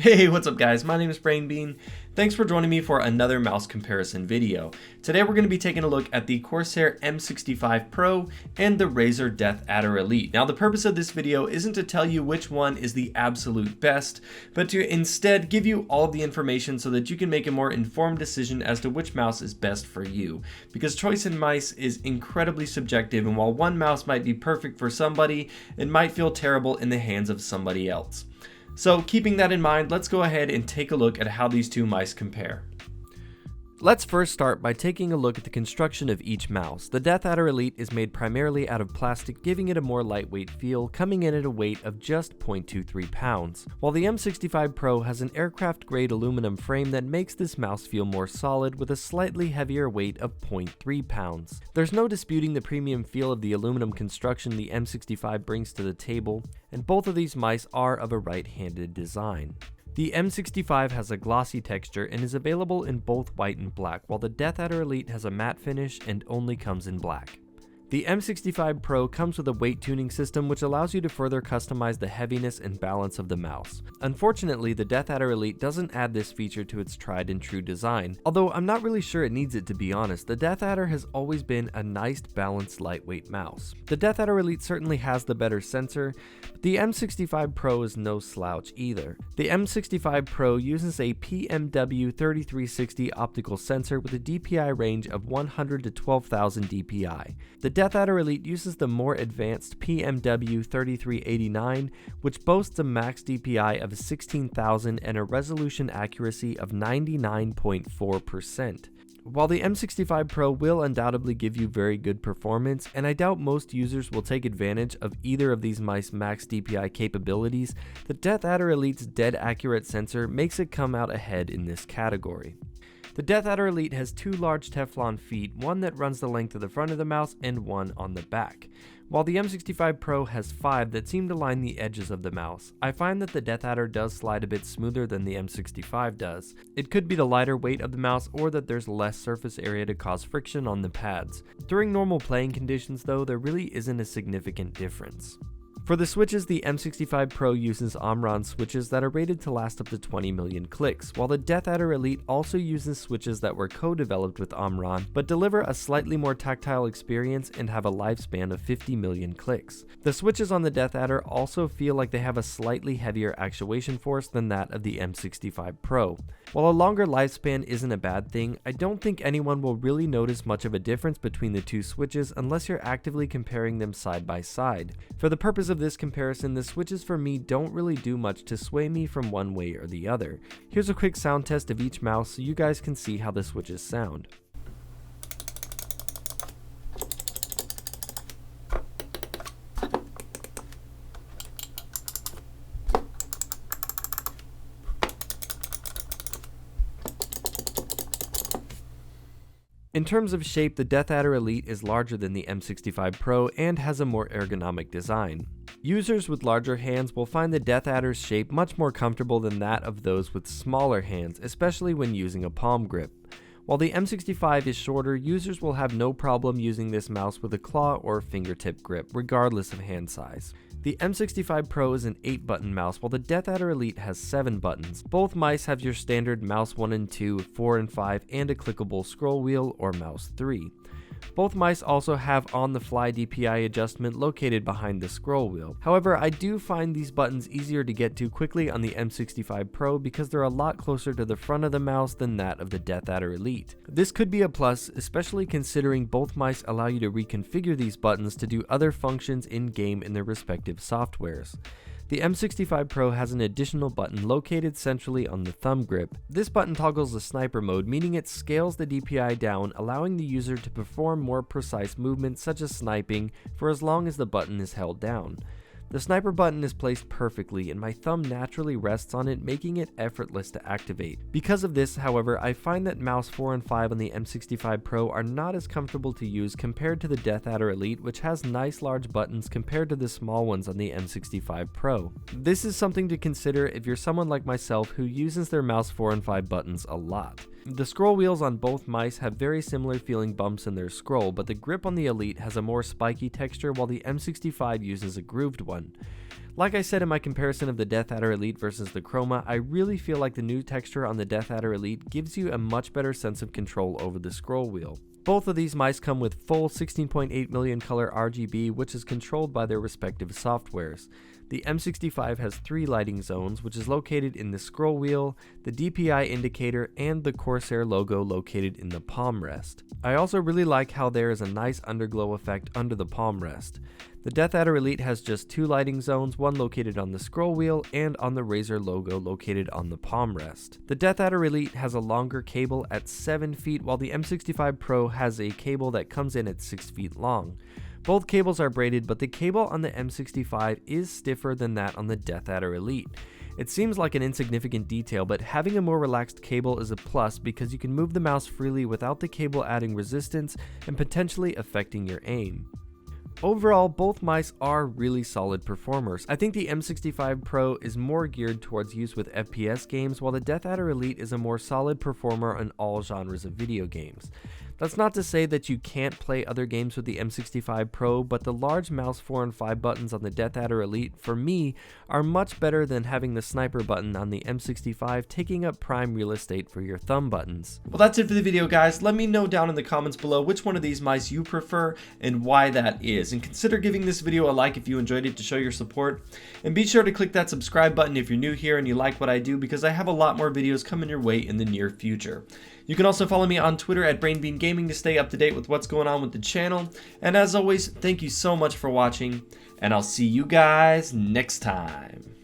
Hey, what's up guys? My name is BrainBean. Thanks for joining me for another mouse comparison video. Today we're going to be taking a look at the Corsair M65 Pro and the Razer Deathadder Elite. Now the purpose of this video isn't to tell you which one is the absolute best, but to instead give you all of the information so that you can make a more informed decision as to which mouse is best for you. Because choice in mice is incredibly subjective, and while one mouse might be perfect for somebody, it might feel terrible in the hands of somebody else. So keeping that in mind, let's go ahead and take a look at how these two mice compare. Let's first start by taking a look at the construction of each mouse. The Deathadder Elite is made primarily out of plastic, giving it a more lightweight feel, coming in at a weight of just 0.23 pounds, while the M65 Pro has an aircraft-grade aluminum frame that makes this mouse feel more solid with a slightly heavier weight of 0.3 pounds. There's no disputing the premium feel of the aluminum construction the M65 brings to the table, and both of these mice are of a right-handed design. The M65 has a glossy texture and is available in both white and black, while the Deathadder Elite has a matte finish and only comes in black. The M65 Pro comes with a weight tuning system which allows you to further customize the heaviness and balance of the mouse. Unfortunately, the Deathadder Elite doesn't add this feature to its tried and true design, although I'm not really sure it needs it, to be honest. The Deathadder has always been a nice, balanced, lightweight mouse. The Deathadder Elite certainly has the better sensor, but the M65 Pro is no slouch either. The M65 Pro uses a PMW 3360 optical sensor with a DPI range of 100 to 12,000 DPI. The Deathadder Elite uses the more advanced PMW 3389, which boasts a max DPI of 16,000 and a resolution accuracy of 99.4%. While the M65 Pro will undoubtedly give you very good performance, and I doubt most users will take advantage of either of these mice max DPI capabilities, the Deathadder Elite's dead accurate sensor makes it come out ahead in this category. The Deathadder Elite has two large Teflon feet, one that runs the length of the front of the mouse and one on the back, while the M65 Pro has 5 that seem to line the edges of the mouse. I find that the Deathadder does slide a bit smoother than the M65 does. It could be the lighter weight of the mouse or that there's less surface area to cause friction on the pads. During normal playing conditions though, there really isn't a significant difference. For the switches, the M65 Pro uses Omron switches that are rated to last up to 20 million clicks, while the Deathadder Elite also uses switches that were co-developed with Omron, but deliver a slightly more tactile experience and have a lifespan of 50 million clicks. The switches on the Deathadder also feel like they have a slightly heavier actuation force than that of the M65 Pro. While a longer lifespan isn't a bad thing, I don't think anyone will really notice much of a difference between the two switches unless you're actively comparing them side by side. For the purpose of this comparison, the switches for me don't really do much to sway me from one way or the other. Here's a quick sound test of each mouse so you guys can see how the switches sound. In terms of shape, the Deathadder Elite is larger than the M65 Pro and has a more ergonomic design. Users with larger hands will find the Deathadder's shape much more comfortable than that of those with smaller hands, especially when using a palm grip. While the M65 is shorter, users will have no problem using this mouse with a claw or fingertip grip, regardless of hand size. The M65 Pro is an 8-button mouse, while the Deathadder Elite has 7 buttons. Both mice have your standard mouse 1 and 2, 4 and 5, and a clickable scroll wheel or mouse 3. Both mice also have on-the-fly DPI adjustment located behind the scroll wheel. However, I do find these buttons easier to get to quickly on the M65 Pro because they're a lot closer to the front of the mouse than that of the Deathadder Elite. This could be a plus, especially considering both mice allow you to reconfigure these buttons to do other functions in-game in their respective softwares. The M65 Pro has an additional button located centrally on the thumb grip. This button toggles the sniper mode, meaning it scales the DPI down, allowing the user to perform more precise movements such as sniping for as long as the button is held down. The sniper button is placed perfectly and my thumb naturally rests on it, making it effortless to activate. Because of this, however, I find that mouse 4 and 5 on the M65 Pro are not as comfortable to use compared to the Deathadder Elite, which has nice large buttons compared to the small ones on the M65 Pro. This is something to consider if you're someone like myself who uses their mouse 4 and 5 buttons a lot. The scroll wheels on both mice have very similar feeling bumps in their scroll, but the grip on the Elite has a more spiky texture while the M65 uses a grooved one. Like I said in my comparison of the Deathadder Elite versus the Chroma, I really feel like the new texture on the Deathadder Elite gives you a much better sense of control over the scroll wheel. Both of these mice come with full 16.8 million color RGB, which is controlled by their respective softwares. The M65 has 3 lighting zones, which is located in the scroll wheel, the DPI indicator, and the Corsair logo located in the palm rest. I also really like how there is a nice underglow effect under the palm rest. The Deathadder Elite has just 2 lighting zones, one located on the scroll wheel and on the Razer logo located on the palm rest. The Deathadder Elite has a longer cable at 7 feet, while the M65 Pro has a cable that comes in at 6 feet long. Both cables are braided, but the cable on the M65 is stiffer than that on the Deathadder Elite. It seems like an insignificant detail, but having a more relaxed cable is a plus because you can move the mouse freely without the cable adding resistance and potentially affecting your aim. Overall, both mice are really solid performers. I think the M65 Pro is more geared towards use with FPS games, while the Deathadder Elite is a more solid performer in all genres of video games. That's not to say that you can't play other games with the M65 Pro, but the large mouse 4 and 5 buttons on the Deathadder Elite, for me, are much better than having the sniper button on the M65 taking up prime real estate for your thumb buttons. Well, that's it for the video, guys. Let me know down in the comments below which one of these mice you prefer and why that is. And consider giving this video a like if you enjoyed it to show your support. And be sure to click that subscribe button if you're new here and you like what I do, because I have a lot more videos coming your way in the near future. You can also follow me on Twitter at BrainBeanGaming to stay up to date with what's going on with the channel. And as always, thank you so much for watching, and I'll see you guys next time.